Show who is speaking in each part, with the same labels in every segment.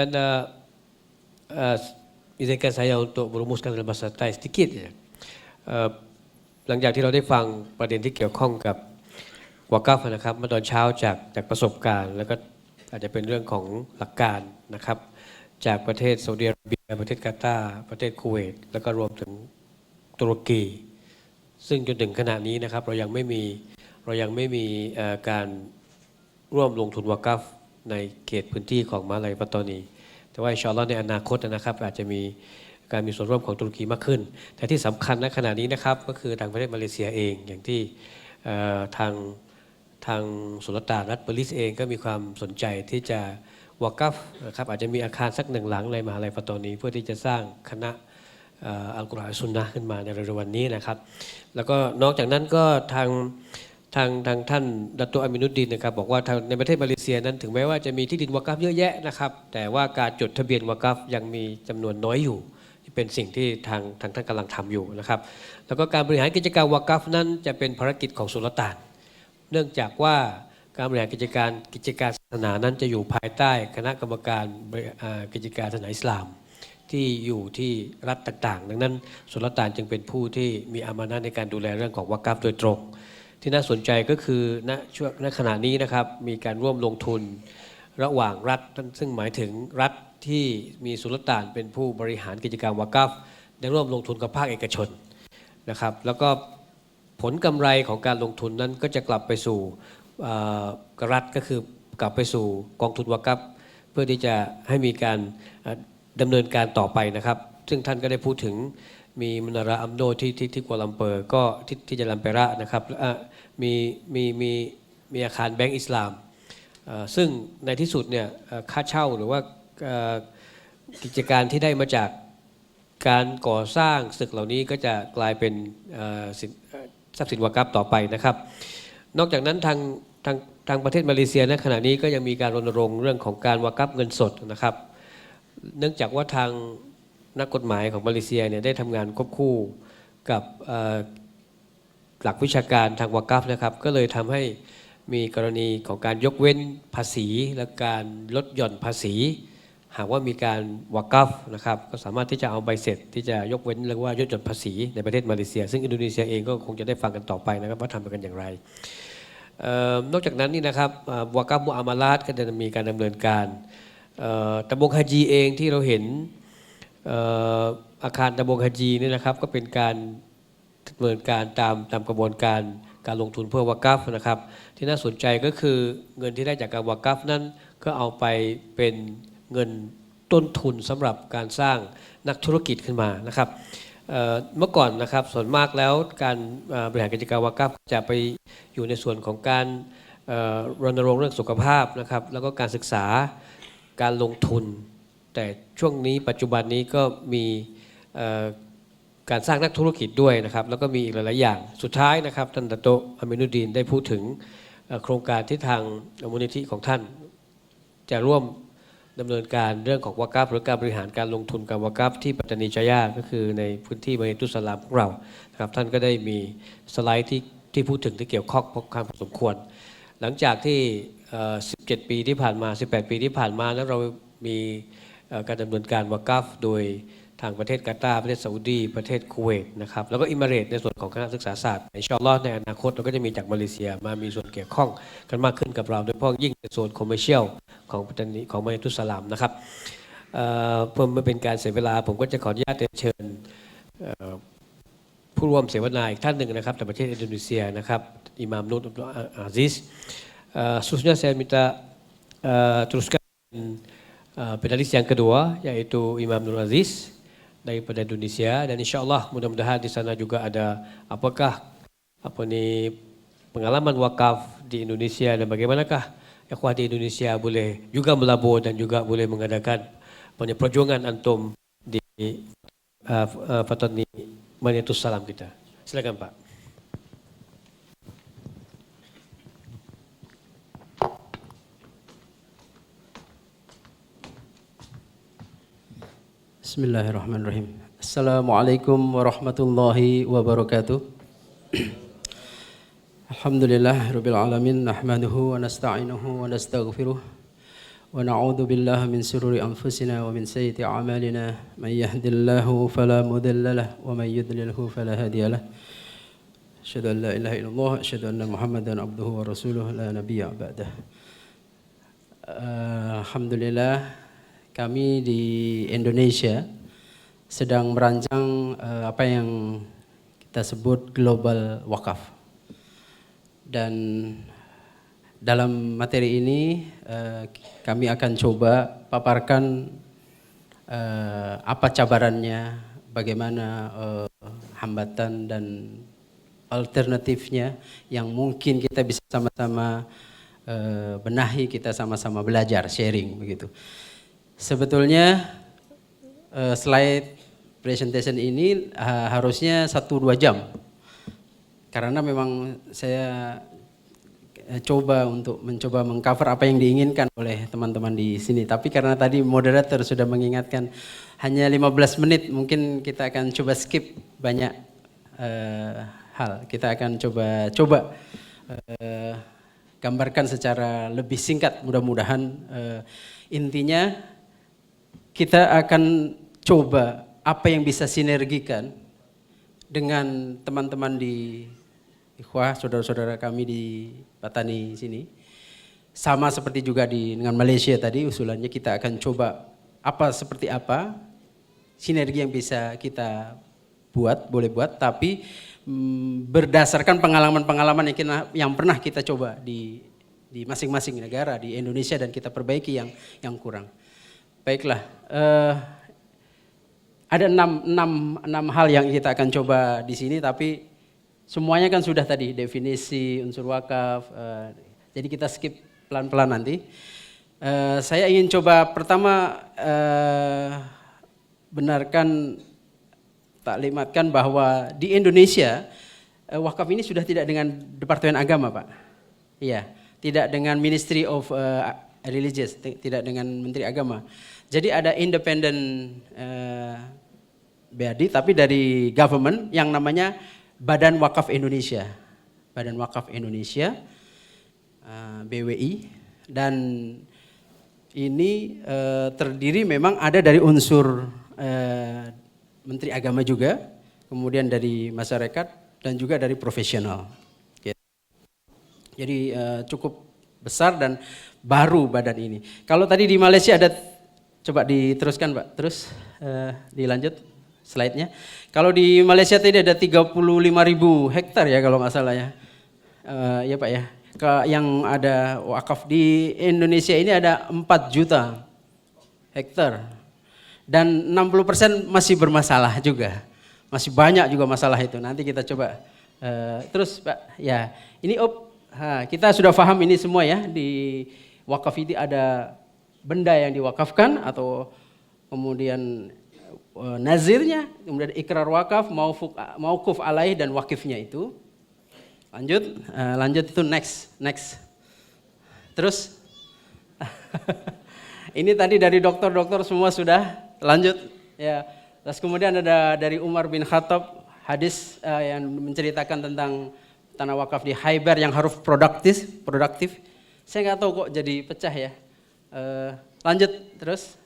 Speaker 1: Dan izinkan saya untuk merumuskan dalam bahasa Thai sedikit ya.หลังจากที่เราได้ฟังประเด็นที่เกี่ยวข้องกับวากัฟนะครับเมื่อตอนเช้าจากประสบการณ์แล้วก็อาจจะเป็นเรื่องของหลักการนะครับจากประเทศซาอุดิอาระเบียประเทศกาตาร์ประเทศคูเวตแล้วก็รวมถึงตุรกีซึ่งจนถึงขณะนี้นะครับเรายังไม่มีการร่วมลงทุนวากัฟในเขตพื้นที่ของมหาวิทยาลัยปัตตานีแต่ว่าอินชาอัลลอฮ์ในอนาคตนะครับอาจจะมีการมีส่วนร่วมของตุรกีมากขึ้นแต่ที่สำคัญณขณะนี้นะครับก็คือทางประเทศมาเลเซียเองอย่างที่ทางสุลต่านรัฐเบอร์ลิสเองก็มีความสนใจที่จะวากัฟนะครับอาจจะมีอาคารสัก1 หลังในมหาวิทยาลัยปัตตานีเพื่อที่จะสร้างคณะอัลกุรอานซุนนะห์ขึ้นมาในเร็ววันนี้นะครับแล้วก็นอกจากนั้นก็ทางท่านดัตโตอามินุดดินนะครับบอกว่าในประเทศมาเลเซียนั้นถึงแม้ว่าจะมีที่ดินวากัฟเยอะแยะนะครับแต่ว่าการจดทะเบียนวากัฟยังมีจำนวนน้อยอยู่ที่เป็นสิ่งที่ทางท่านกำลังทำอยู่นะครับแล้วก็การบริหารกิจการวากัฟนั้นจะเป็นภารกิจของสุลต่านเนื่องจากว่าการบริหารกิจการศาสนานั้นจะอยู่ภายใต้คณะกรรมการกิจการศาสนาอิสลามที่อยู่ที่รัฐต่างๆดังนั้นสุลต่านจึงเป็นผู้ที่มีอามานะห์ในการดูแลเรื่องของวากัฟโดยตรงที่น่าสนใจก็คือณขณะนี้นะครับมีการร่วมลงทุนระหว่างรัฐซึ่งหมายถึงรัฐที่มีสุลต่านเป็นผู้บริหารกิจการวากัฟได้ร่วมลงทุนกับภาคเอกชนนะครับแล้วก็ผลกำไรของการลงทุนนั้นก็จะกลับไปสู่รัฐก็คือกลับไปสู่กองทุนวากัฟเพื่อที่จะให้มีการดำเนินการต่อไปนะครับซึ่งท่านก็ได้พูดถึงมีมนาราอัมโดที่กัวลัมเปอร์ก็ที่จะลัมเประนะครับมีอาคารแบงก์อิสลามซึ่งในที่สุดเนี่ยค่าเช่าหรือว่ากิจการที่ได้มาจากการก่อสร้างตึกเหล่านี้ก็จะกลายเป็นทรัพย์สินวากัฟต่อไปนะครับนอกจากนั้นทางประเทศมาเลเซียในขณะนี้ก็ยังมีการรณรงค์เรื่องของการวากัฟเงินสดนะครับเนื่องจากว่าทางนักกฎหมายของมาเลเซียเนี่ยได้ทำงานควบคู่กับหลักวิชาการทางวากัฟนะครับก็เลยทำให้มีกรณีของการยกเว้นภาษีและการลดหย่อนภาษีหากว่ามีการวากัฟนะครับก็สามารถที่จะเอาใบเสร็จที่จะยกเว้นหรือว่าลดหย่อนภาษีในประเทศมาเลเซียซึ่งอินโดนีเซียเองก็คงจะได้ฟังกันต่อไปนะครับว่าทำกันอย่างไรนอกจากนั้นนี่นะครับวากัฟมุอามาลาตก็จะมีการดำเนินการตะบงฮาจีเองที่เราเห็นอาคารตะบงฮาจีนี่นะครับก็เป็นการดำเนินการตามกระบวนการลงทุนเพื่อวากัฟนะครับที่น่าสนใจก็คือเงินที่ได้จากการวากัฟนั้นก็เอาไปเป็นเงินต้นทุนสำหรับการสร้างนักธุรกิจขึ้นมานะครับเมื่อก่อนนะครับส่วนมากแล้วการบริหารกิจการวากัฟจะไปอยู่ในส่วนของการรณรงค์เรื่องสุขภาพนะครับแล้วก็การศึกษาการลงทุนแต่ช่วงนี้ปัจจุบันนี้ก็มีการสร้างนักธุรกิจด้วยนะครับแล้วก็มีอีกหลายๆอย่างสุดท้ายนะครับท่านดัตโตอามินุดดีนได้พูดถึงโครงการที่ทางมูลนิธิของท่านจะร่วมดำเนินการเรื่องของวากัฟหรือการบริหารการลงทุนกับวากัฟที่ปัตตานีจายาก็คือในพื้นที่มะริตุสลามของเราครับท่านก็ได้มีสไลด์ที่พูดถึงที่เกี่ยวข้องพอสมควรหลังจากที่17 ปีที่ผ่านมา18 ปีที่ผ่านมาแล้วเรามีการดำเนินการวากัฟโดยทางประเทศกาตาร์ประเทศซาอุดีประเทศคูเวตนะครับแล้วก็อิมิเรตในส่วนของคณะศึกษาศาสตร์อินชาอัลลอฮ์ในอนาคตเราก็จะมีจากมาเลเซียมามีส่วนเกี่ยวข้องกันมากขึ้นกับเราโดยเฉพาะยิ่งในโซนคอมเมอร์เชียลของปัตตานีของมะริตุสลามนะครับเพื่อไม่เป็นการเสียเวลาผมก็จะขออนุญาตเชิญผู้ร่วมเสวนาอีกท่านหนึ่งนะครับจากประเทศอินโดนีเซียนะครับอิหม่ามนุรอาซิซseterusnya saya minta teruskan penalis yang kedua yaitu Imam Nur Aziz daripada Indonesia dan insyaallah mudah-mudahan di sana juga ada pengalaman wakaf di Indonesia dan bagaimanakah ikhwah di Indonesia boleh juga melabur dan juga boleh mengadakan perjuangan antum di Fatani Maniatus Salam kita. Silakan Pak.
Speaker 2: Bismillahirrahmanirrahim. Assalamualaikum warahmatullahi wabarakatuh. Alhamdulillah rabbil alamin nahmaduhu wa nasta'inuhu wa nastaghfiruh ونعوذ بالله من شرور أنفسنا ومن سيئات أعمالنا من يهد الله فلا مضل له ومن يضلله فلا هادي له أشهد أن لا إله إلا الله أشهد أن محمدا عبده ورسوله لا نبي بعده. Alhamdulillah kami di Indonesia sedang merancang apa yang kita sebut global wakaf. Dan dalam materi ini kami akan coba paparkan apa cabarannya, bagaimana hambatan dan alternatifnya yang mungkin kita bisa sama-sama benahi, kita sama-sama belajar, sharing begitu. Sebetulnya slide presentation ini harusnya 1-2 jam. Karena memang saya mencoba mengcover apa yang diinginkan oleh teman-teman di sini. Tapi karena tadi moderator sudah mengingatkan hanya 15 menit, mungkin kita akan coba skip banyak hal. Kita akan coba gambarkan secara lebih singkat. Mudah-mudahan intinya kita akan coba apa yang bisa sinergikan dengan teman-teman di ikhwah, saudara-saudara kami di Patani sini. Sama seperti juga dengan Malaysia tadi, usulannya kita akan coba seperti apa sinergi yang bisa kita boleh buat, tapi berdasarkan pengalaman-pengalaman yang pernah kita coba di masing-masing negara, di Indonesia, dan kita perbaiki yang kurang. Baiklah, ada enam hal yang kita akan coba di sini, tapi semuanya kan sudah tadi definisi unsur wakaf, jadi kita skip pelan-pelan nanti. Saya ingin coba pertama taklimatkan bahwa di Indonesia wakaf ini sudah tidak dengan Departemen Agama, Pak. Iya, tidak dengan Ministry of Religious, tidak dengan Menteri Agama. Jadi ada independent body tapi dari government yang namanya Badan Wakaf Indonesia. Badan Wakaf Indonesia, BWI, dan ini terdiri memang ada dari unsur Menteri Agama juga, kemudian dari masyarakat dan juga dari profesional. Jadi cukup besar dan baru badan ini. Kalau tadi di Malaysia ada, coba diteruskan Pak, terus dilanjut slide-nya. Kalau di Malaysia tadi ada 35.000 hektar ya kalau nggak salah ya. Ya Pak ya. Yang ada wakaf di Indonesia ini ada 4 juta hektar. Dan 60% masih bermasalah juga. Masih banyak juga masalah itu. Nanti kita coba terus Pak. Ya, ini kita sudah paham ini semua ya, di wakaf ini ada benda yang diwakafkan atau kemudian nazirnya, kemudian ikrar wakaf, mauquf alaih dan wakifnya itu. Lanjut itu next. Terus ini tadi dari dokter semua sudah lanjut ya. Terus kemudian ada dari Umar bin Khattab hadis yang menceritakan tentang tanah wakaf di Khaybar yang harus produktif. Saya nggak tahu kok jadi pecah ya. Lanjut terus.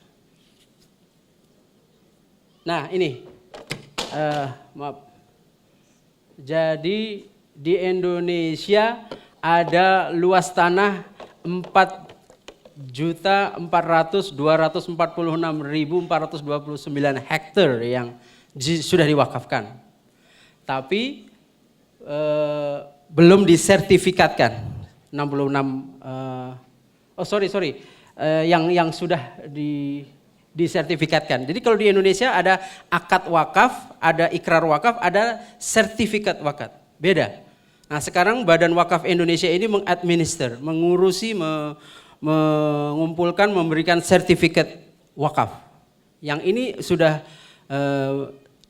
Speaker 2: Nah ini, maaf. Jadi di Indonesia ada luas tanah 4.446.429 hektar yang sudah diwakafkan. Tapi belum disertifikatkan 66 yang sudah disertifikatkan. Jadi kalau di Indonesia ada akad wakaf, ada ikrar wakaf, ada sertifikat wakaf. Beda. Nah, sekarang Badan Wakaf Indonesia ini mengurusi, mengumpulkan, memberikan sertifikat wakaf. Yang ini sudah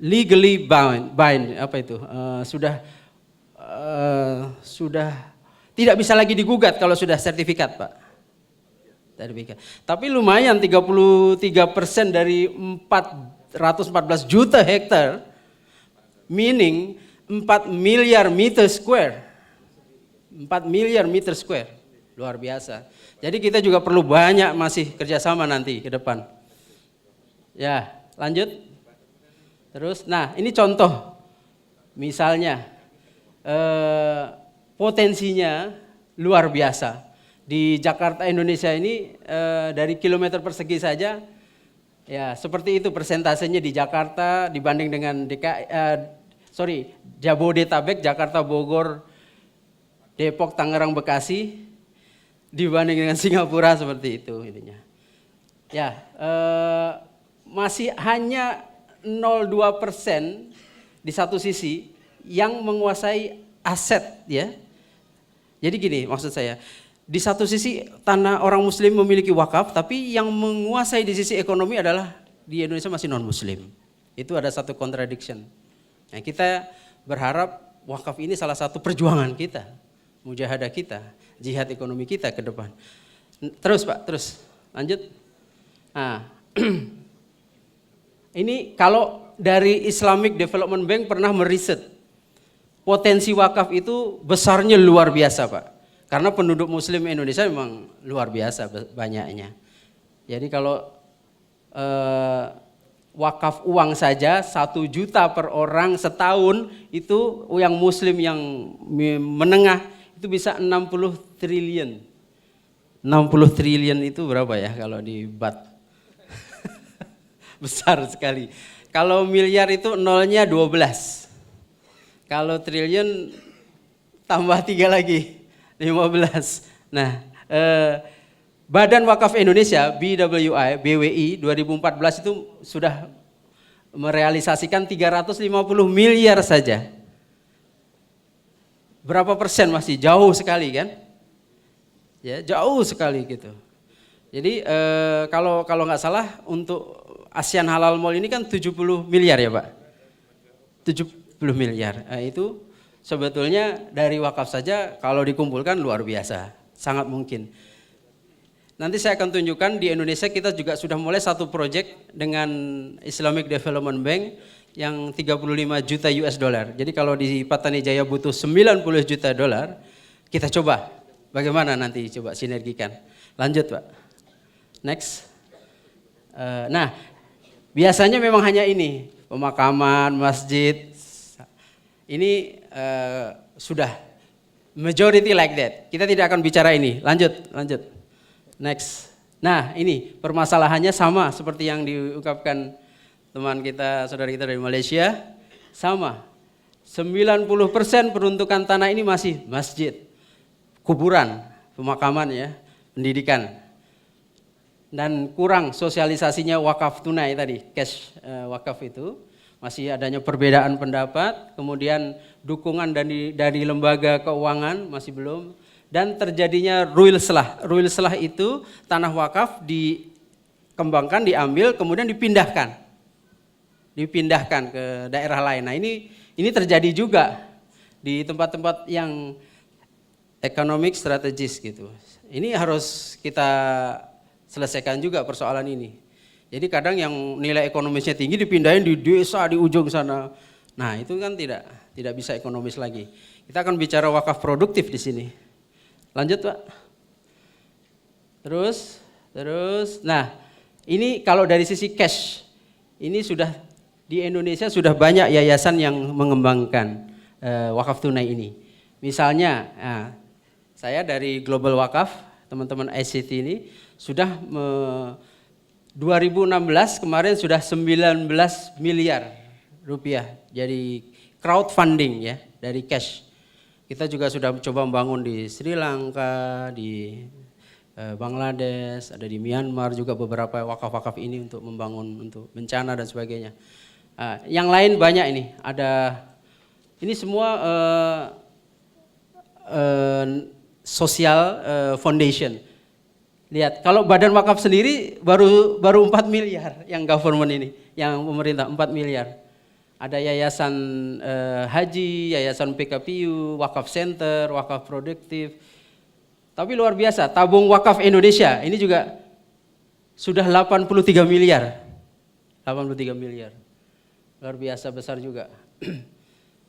Speaker 2: legally bind sudah tidak bisa lagi digugat kalau sudah sertifikat, Pak. Sertifikat. Tapi lumayan 33% dari 414 juta hektar, meaning 4 miliar meter square. 4 miliar meter square. luar biasa. Jadi kita juga perlu banyak masih kerjasama nanti ke depan. Ya, lanjut. Terus, nah ini contoh, misalnya potensinya luar biasa. Di Jakarta Indonesia ini dari kilometer persegi saja, ya seperti itu persentasenya di Jakarta dibanding dengan Jabodetabek, Jakarta, Bogor, Depok, Tangerang, Bekasi, dibanding dengan Singapura seperti itu ininya. Ya, masih hanya 0,2% di satu sisi yang menguasai aset ya. Jadi gini maksud saya, di satu sisi tanah orang muslim memiliki wakaf, tapi yang menguasai di sisi ekonomi adalah di Indonesia masih non muslim. Itu ada satu contradiction. Nah, kita berharap wakaf ini salah satu perjuangan kita, mujahadah kita, jihad ekonomi kita ke depan. Terus Pak, terus lanjut. Nah, ini kalau dari Islamic Development Bank pernah meriset, potensi wakaf itu besarnya luar biasa Pak. Karena penduduk muslim Indonesia memang luar biasa banyaknya. Jadi kalau wakaf uang saja 1 juta per orang setahun, itu yang muslim yang menengah itu bisa 60 triliun. 60 triliun itu berapa ya kalau di bat? Besar sekali. Kalau miliar itu nolnya 12. Kalau triliun tambah 3 lagi, 15. Nah, Badan Wakaf Indonesia BWI 2014 itu sudah merealisasikan 350 miliar saja. Berapa persen masih jauh sekali kan? Ya, jauh sekali gitu. Jadi kalau nggak salah untuk ASEAN Halal Mall ini kan 70 miliar ya Pak? 70 miliar. Nah, itu sebetulnya dari wakaf saja kalau dikumpulkan luar biasa, sangat mungkin. Nanti saya akan tunjukkan di Indonesia kita juga sudah mulai satu proyek dengan Islamic Development Bank yang 35 juta US dollar. Jadi kalau di Patani Jaya butuh 90 juta dolar, kita coba bagaimana nanti coba sinergikan. Lanjut Pak. Next. Nah, biasanya memang hanya ini, pemakaman, masjid. Ini sudah majority like that. Kita tidak akan bicara ini. Lanjut. Next. Nah, ini permasalahannya sama seperti yang diungkapkan teman kita, saudara kita dari Malaysia. Sama. 90% peruntukan tanah ini masih masjid, kuburan, pemakaman ya, pendidikan. Dan kurang sosialisasinya wakaf tunai tadi, cash wakaf itu. Masih adanya perbedaan pendapat, kemudian dukungan dari lembaga keuangan masih belum. Dan terjadinya ruil selah. Ruil selah itu tanah wakaf dikembangkan, diambil, kemudian dipindahkan ke daerah lain. Nah ini terjadi juga di tempat-tempat yang economic strategis gitu. Ini harus kita selesaikan juga persoalan ini. Jadi kadang yang nilai ekonomisnya tinggi dipindahin di desa di ujung sana. Nah itu kan tidak bisa ekonomis lagi. Kita akan bicara wakaf produktif di sini. Lanjut Pak. Terus. Nah, ini kalau dari sisi cash, ini sudah di Indonesia sudah banyak yayasan yang mengembangkan wakaf tunai ini. Misalnya, saya dari Global Wakaf, teman-teman ICT ini sudah 2016 kemarin sudah 19 miliar rupiah jadi crowdfunding ya dari cash. Kita juga sudah coba membangun di Sri Lanka, di Bangladesh, ada di Myanmar juga beberapa wakaf-wakaf ini untuk membangun untuk bencana dan sebagainya. Yang lain banyak ini, ada ini semua social foundation. Lihat, kalau Badan Wakaf sendiri baru 4 miliar yang government ini, yang pemerintah 4 miliar. Ada yayasan haji, yayasan PKPU, wakaf center, wakaf produktif. Tapi luar biasa, tabung wakaf Indonesia ini juga sudah 83 miliar. 83 miliar. Luar biasa besar juga.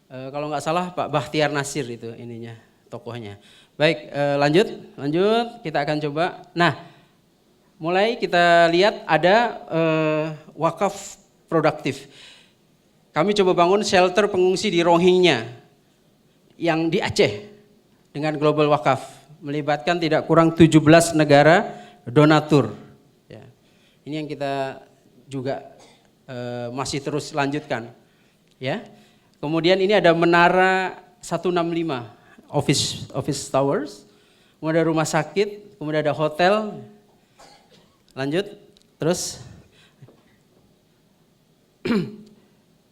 Speaker 2: Kalau nggak salah Pak Bakhtiar Nasir itu ininya, tokohnya. Baik, lanjut kita akan coba. Nah, mulai kita lihat ada wakaf produktif. Kami coba bangun shelter pengungsi di Rohingya yang di Aceh dengan Global Wakaf, melibatkan tidak kurang 17 negara donatur. Ya. Ini yang kita juga masih terus lanjutkan. Ya. Kemudian ini ada Menara 165, office towers, kemudian ada rumah sakit, kemudian ada hotel. Lanjut, terus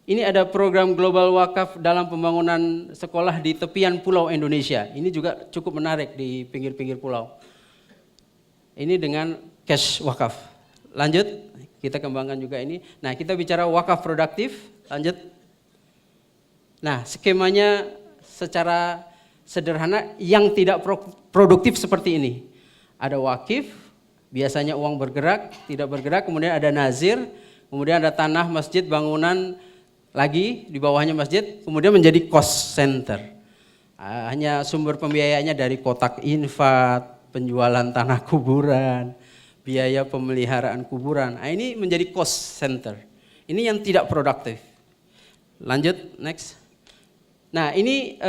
Speaker 2: ini ada program Global Wakaf dalam pembangunan sekolah di tepian pulau Indonesia. Ini juga cukup menarik di pinggir-pinggir pulau. Ini dengan cash wakaf. Lanjut, kita kembangkan juga ini. Nah, kita bicara wakaf produktif. Lanjut. Nah, skemanya secara sederhana yang tidak produktif seperti ini. Ada wakif, biasanya uang bergerak, tidak bergerak, kemudian ada nazir, kemudian ada tanah masjid, bangunan lagi di bawahnya masjid, kemudian menjadi cost center. Hanya sumber pembiayaannya dari kotak infak, penjualan tanah kuburan, biaya pemeliharaan kuburan. Nah, ini menjadi cost center. Ini yang tidak produktif. Lanjut, next. Nah, ini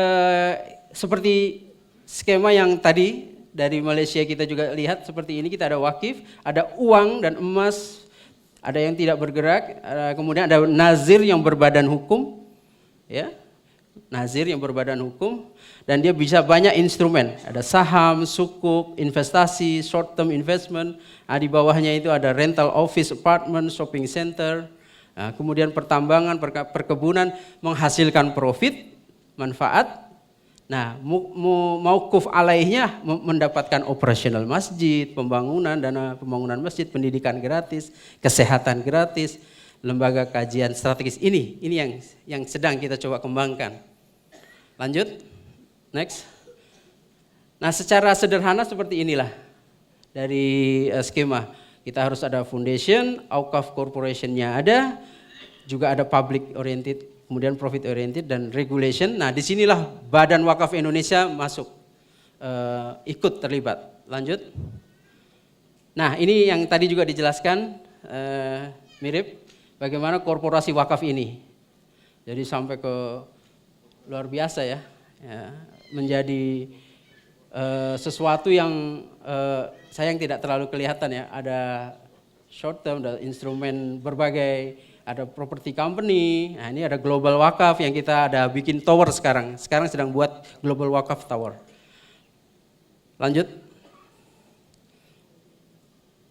Speaker 2: seperti skema yang tadi dari Malaysia kita juga lihat seperti ini. Kita ada wakif, ada uang dan emas, ada yang tidak bergerak, kemudian ada nazir yang berbadan hukum, ya, nazir yang berbadan hukum, dan dia bisa banyak instrumen, ada saham, sukuk, investasi, short term investment, di bawahnya itu ada rental office, apartment, shopping center, kemudian pertambangan, perkebunan menghasilkan profit, manfaat. Nah, mauquf alaihnya mendapatkan operasional masjid, pembangunan, dana pembangunan masjid, pendidikan gratis, kesehatan gratis, lembaga kajian strategis. Ini yang sedang kita coba kembangkan. Lanjut, next. Nah, secara sederhana seperti inilah dari skema. Kita harus ada foundation, Auqaf Corporation-nya ada, juga ada public oriented, kemudian profit oriented dan regulation. Nah, disinilah Badan Wakaf Indonesia masuk, ikut terlibat. Lanjut. Nah, ini yang tadi juga dijelaskan, mirip bagaimana korporasi wakaf ini. Jadi sampai ke luar biasa ya, menjadi sesuatu yang sayang tidak terlalu kelihatan ya. Ada short term, ada instrumen berbagai, ada property company. Nah, ini ada Global Wakaf yang kita ada bikin tower sekarang. Sekarang sedang buat Global Wakaf Tower. Lanjut.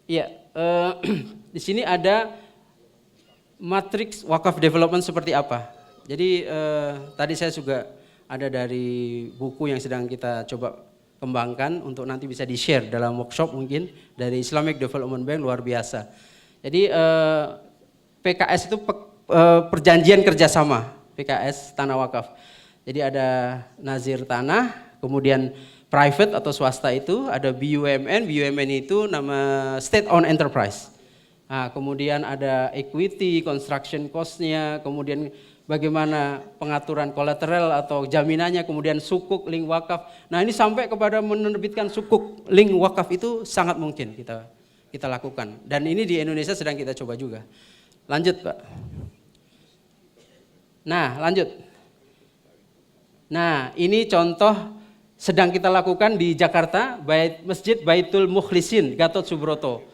Speaker 2: Iya, di sini ada matriks wakaf development seperti apa. Jadi tadi saya juga ada dari buku yang sedang kita coba kembangkan untuk nanti bisa di-share dalam workshop mungkin dari Islamic Development Bank, luar biasa. Jadi PKS itu perjanjian kerjasama, PKS tanah wakaf. Jadi ada nazir tanah, kemudian private atau swasta itu ada BUMN, BUMN itu nama state owned enterprise. Nah, kemudian ada equity, construction cost-nya, kemudian bagaimana pengaturan kolateral atau jaminannya, kemudian sukuk, link wakaf. Nah, ini sampai kepada menerbitkan sukuk, link wakaf itu sangat mungkin kita lakukan. Dan ini di Indonesia sedang kita coba juga. Lanjut, Pak. Nah, lanjut. Nah, ini contoh sedang kita lakukan di Jakarta, Masjid Baitul Mukhlisin, Gatot Subroto.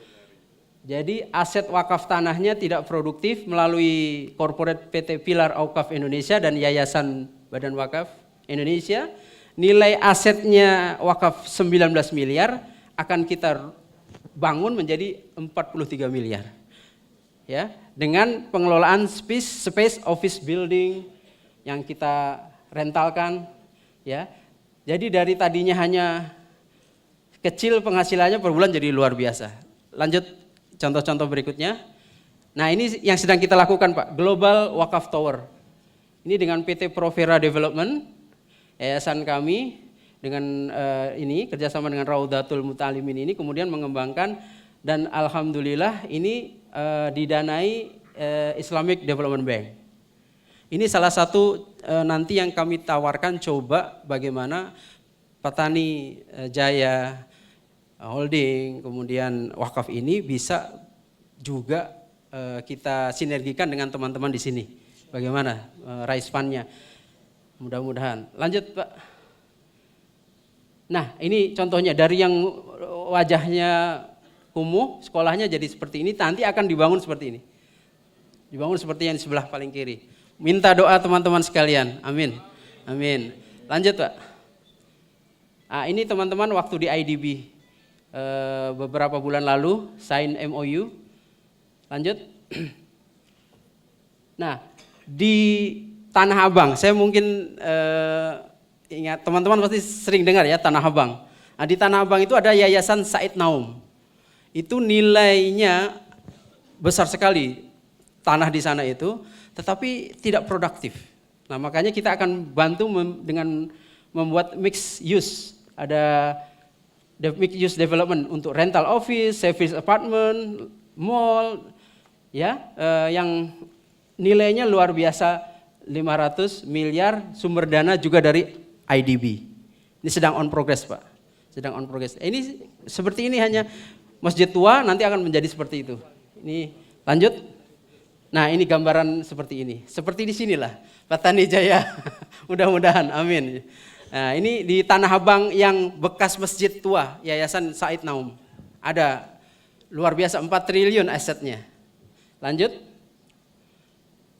Speaker 2: Jadi aset wakaf tanahnya tidak produktif melalui corporate PT Pilar Auqaf Indonesia dan Yayasan Badan Wakaf Indonesia. Nilai asetnya wakaf 19 miliar akan kita bangun menjadi 43 miliar. Ya, dengan pengelolaan space office building yang kita rentalkan, ya. Jadi dari tadinya hanya kecil penghasilannya per bulan jadi luar biasa. Lanjut contoh-contoh berikutnya. Nah, ini yang sedang kita lakukan, Pak, Global Wakaf Tower. Ini dengan PT Provera Development, yayasan kami dengan ini kerjasama dengan Raudatul Mutalimin ini kemudian mengembangkan, dan alhamdulillah ini didanai Islamic Development Bank. Ini salah satu nanti yang kami tawarkan, coba bagaimana Patani Jaya Holding, kemudian wakaf ini bisa juga kita sinergikan dengan teman-teman di sini. Bagaimana raise fund-nya? Mudah-mudahan. Lanjut Pak. Nah ini contohnya dari yang wajahnya kumuh, sekolahnya jadi seperti ini, nanti akan dibangun seperti ini. Dibangun seperti yang di sebelah paling kiri. Minta doa teman-teman sekalian, amin. Amin. Lanjut Pak. Nah, ini teman-teman waktu di IDB beberapa bulan lalu, sign MOU. Lanjut. Nah di Tanah Abang, saya mungkin ingat teman-teman pasti sering dengar ya Tanah Abang. Nah, di Tanah Abang itu ada Yayasan Said Naum. Itu nilainya besar sekali tanah di sana itu, tetapi tidak produktif. Nah makanya kita akan bantu dengan membuat mixed use. Ada mixed use development untuk rental office, service apartment, mall, ya, yang nilainya luar biasa 500 miliar, sumber dana juga dari IDB. Ini sedang on progress Pak, sedang on progress. Ini seperti ini hanya masjid tua nanti akan menjadi seperti itu. Ini lanjut. Nah ini gambaran seperti ini. Seperti di sinilah Patani Jaya. Mudah-mudahan, amin. Nah ini di Tanah Abang yang bekas masjid tua, Yayasan Said Naum. Ada luar biasa 4 triliun asetnya. Lanjut.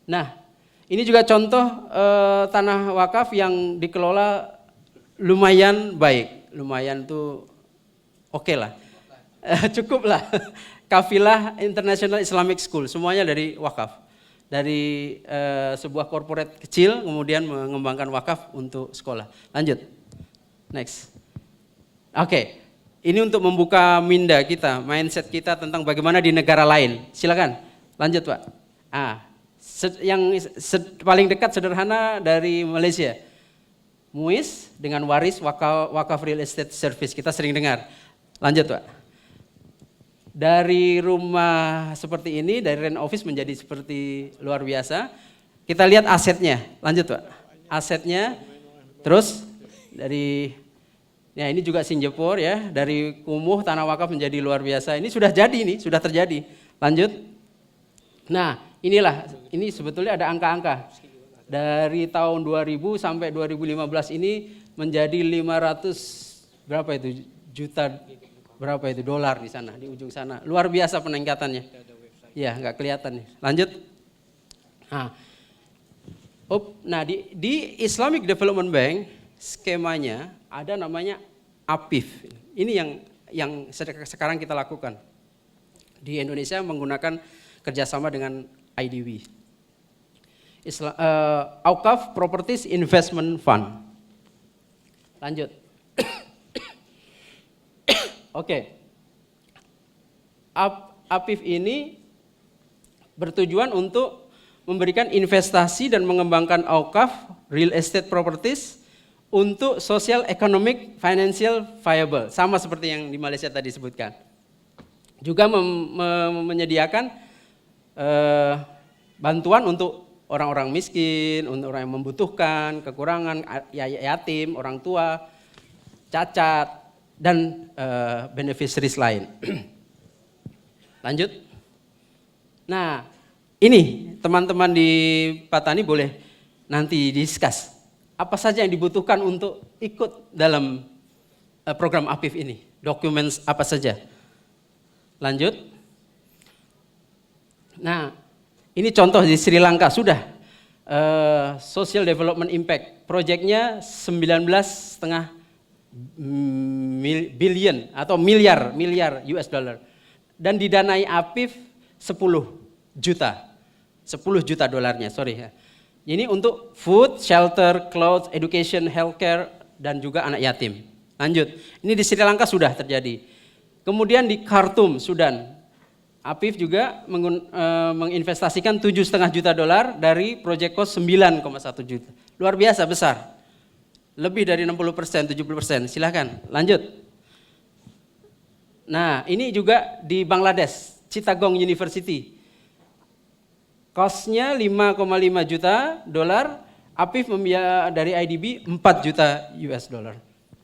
Speaker 2: Nah ini juga contoh tanah wakaf yang dikelola lumayan baik. Lumayan tuh oke lah. Cukup lah. Kafilah International Islamic School, semuanya dari wakaf. Dari sebuah corporate kecil kemudian mengembangkan wakaf untuk sekolah. Lanjut. Next. Oke. Ini untuk membuka minda kita, mindset kita tentang bagaimana di negara lain. Silakan. Lanjut, Pak. Yang paling dekat sederhana dari Malaysia. MUIS dengan waris wakaf real estate service, kita sering dengar. Lanjut Pak. Dari rumah seperti ini, dari rent office menjadi seperti luar biasa. Kita lihat asetnya, lanjut Pak. Asetnya, terus dari, ya ini juga Singapura ya, dari kumuh tanah wakaf menjadi luar biasa. Ini sudah jadi nih, sudah terjadi. Lanjut. Nah inilah, ini sebetulnya ada angka-angka. Dari tahun 2000 sampai 2015 ini menjadi 500 berapa itu juta, berapa itu dolar di sana, di ujung sana. Luar biasa peningkatannya. Ya nggak kelihatan nih. Lanjut. Nah di Islamic Development Bank skemanya ada namanya APIF. Ini yang sekarang kita lakukan. Di Indonesia menggunakan kerjasama dengan IDB. Awqaf Properties Investment Fund. Lanjut. Oke. APIF ini bertujuan untuk memberikan investasi dan mengembangkan awqaf real estate properties untuk social economic financial viable, sama seperti yang di Malaysia tadi disebutkan. Juga menyediakan bantuan untuk orang-orang miskin, untuk orang yang membutuhkan, kekurangan, yatim, orang tua, cacat, dan beneficiaries lain. Lanjut. Nah, ini teman-teman di Patani boleh nanti discuss. Apa saja yang dibutuhkan untuk ikut dalam program APIF ini? Dokumen apa saja? Lanjut. Nah, ini contoh di Sri Lanka sudah Social Development Impact proyeknya 19,5 billion atau miliar US dollar dan didanai APIF 10 juta dolarnya, sorry. Ini untuk food, shelter, clothes, education, healthcare dan juga anak yatim. Lanjut. Ini di Sri Lanka sudah terjadi. Kemudian di Khartoum, Sudan. APIF juga menginvestasikan 7,5 juta dolar dari proyek kos 9,1 juta. Luar biasa besar. Lebih dari 60%, 70%. Silakan, lanjut. Nah, ini juga di Bangladesh, Chittagong University. Kosnya 5,5 juta dolar, APIF dari IDB 4 juta US dollar.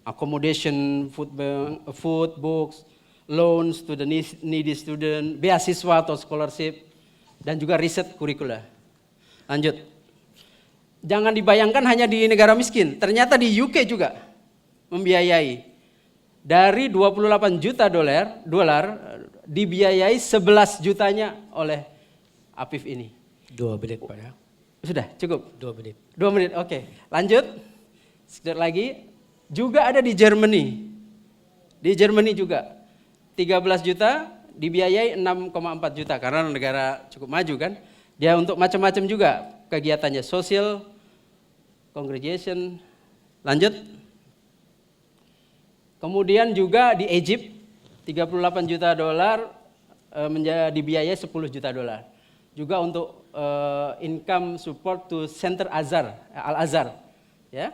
Speaker 2: accommodation, food, books, loans to the needy student, beasiswa atau scholarship, dan juga riset kurikula. Lanjut. Jangan dibayangkan hanya di negara miskin, ternyata di UK juga membiayai. Dari 28 juta dolar dibiayai 11 jutanya oleh Apif ini.
Speaker 1: 2 menit Pak ya.
Speaker 2: Sudah cukup?
Speaker 1: 2 menit.
Speaker 2: 2 menit, oke. Lanjut, sedikit lagi. Juga ada di Germany. Di Germany juga 13 juta dibiayai 6,4 juta karena negara cukup maju kan. Dia untuk macam-macam juga kegiatannya, social, congregation. Lanjut. Kemudian juga di Egypt 38 juta dolar dibiayai 10 juta dolar. Juga untuk income support to Center Al-Azhar. Ya.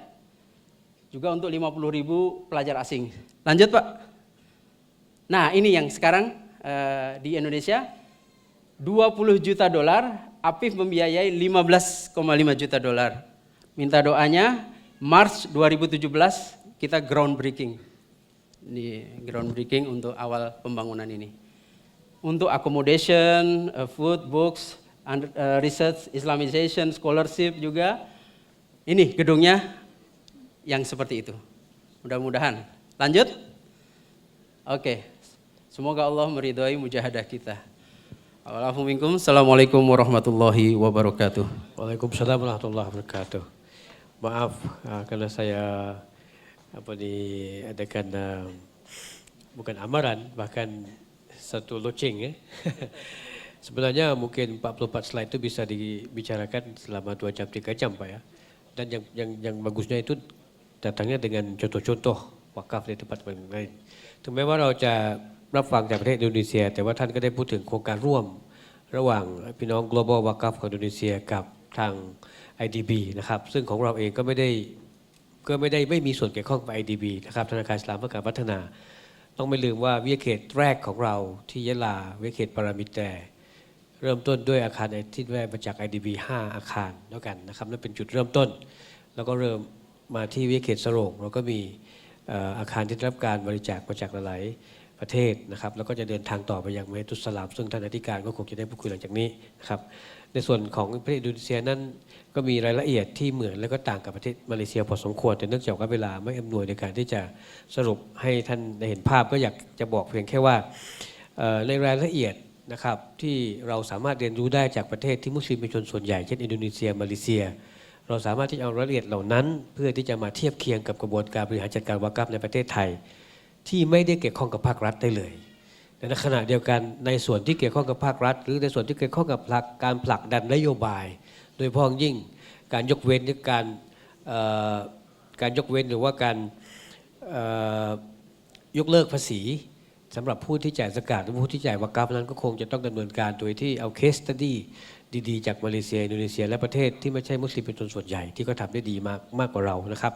Speaker 2: Juga untuk 50.000 pelajar asing. Lanjut Pak. Nah ini yang sekarang di Indonesia 20 juta dolar, Apif membiayai 15,5 juta dolar. Minta doanya Maret 2017 kita groundbreaking. Ini groundbreaking untuk awal pembangunan ini. Untuk accommodation, food, books, research, Islamization, scholarship juga. Ini gedungnya yang seperti itu. Mudah-mudahan. Lanjut. Oke. Semoga Allah meridhai mujahadah kita. Assalamualaikum warahmatullahi wabarakatuh.
Speaker 1: Waalaikumsalam warahmatullahi wabarakatuh. Maaf karena saya diadakan bukan amaran, bahkan satu launching ya. Sebenarnya mungkin 44 slide itu bisa dibicarakan selama 2 jam 3 jam Pak ya. Dan yang bagusnya itu datangnya dengan contoh-contoh wakafในtempat lain. ถึงแม้ว่าเราจะรับฟังจากประเทศอินโดนีเซียแต่ว่าท่านก็ได้พูดถึงโครงการร่วมระหว่างพี่น้อง Global Wakaf ของอินโดนีเซียกับทาง IDB นะครับซึ่งของเราเองก็ไม่มีส่วนเกี่ยวข้องกับ IDB นะครับธนาคารอิสลามเพื่อการพัฒนาต้องไม่ลืมว่าวิทยาเขตแรกของเราที่ยะลาวิทยาเขตปารามิแตเริ่มต้นด้วยอาคารที่ได้มาจาก IDB 5 อาคารแล้วกันนะครับนั่นเป็นจุดเริ่มต้นแล้วก็เริ่มมาที่วิทยาเขตสโรงเราก็มีอาคารที่ได้รับการบริจาคมาจากหลายๆประเทศนะครับแล้วก็จะเดินทางต่อไปยังเมตุสลามซึ่งท่านอธิการก็คงจะได้พูดคุยหลังจากนี้นะครับในส่วนของประเทศอินโดนีเซียนั้นก็มีรายละเอียดที่เหมือนและก็ต่างกับประเทศมาเลเซียพอสมควรแต่เนื่องจากว่าเวลาไม่อำนวยในการที่จะสรุปให้ท่านได้เห็นภาพก็อยากจะบอกเพียงแค่ว่าในรายละเอียดนะครับที่เราสามารถเรียนรู้ได้จากประเทศที่มุสลิมเป็นชนส่วนใหญ่เช่นอินโดนีเซียมาเลเซียเราสามารถที่จะเอารายละเอียดเหล่านั้นเพื่อที่จะมาเทียบเคียงกับกระบวนการบริหารจัดการวากัฟในประเทศไทยที่ไม่ได้เกี่ยวข้องกับภาครัฐได้เลยแต่ในขณะเดียวกันในส่วนที่เกี่ยวข้องกับภาครัฐหรือในส่วนที่เกี่ยวข้องกับการผลักดันนโยบายโดยเฉพาะยิ่งการยกเว้นหรือการยกเว้นหรือว่าการยกเลิกภาษีสำหรับผู้ที่จ่ายซะกาตหรือผู้ที่จ่ายวากัฟนั้นก็คงจะต้องดำเนินการโดยที่เอาเคสสตัดดี้ดีๆจากมาเลเซียอินโดนีเซียและประเทศที่ไม่ใช่มุสลิมเป็นส่วนใหญ่ที่ก็ทำได้ดีมากกว่าเรานะครับ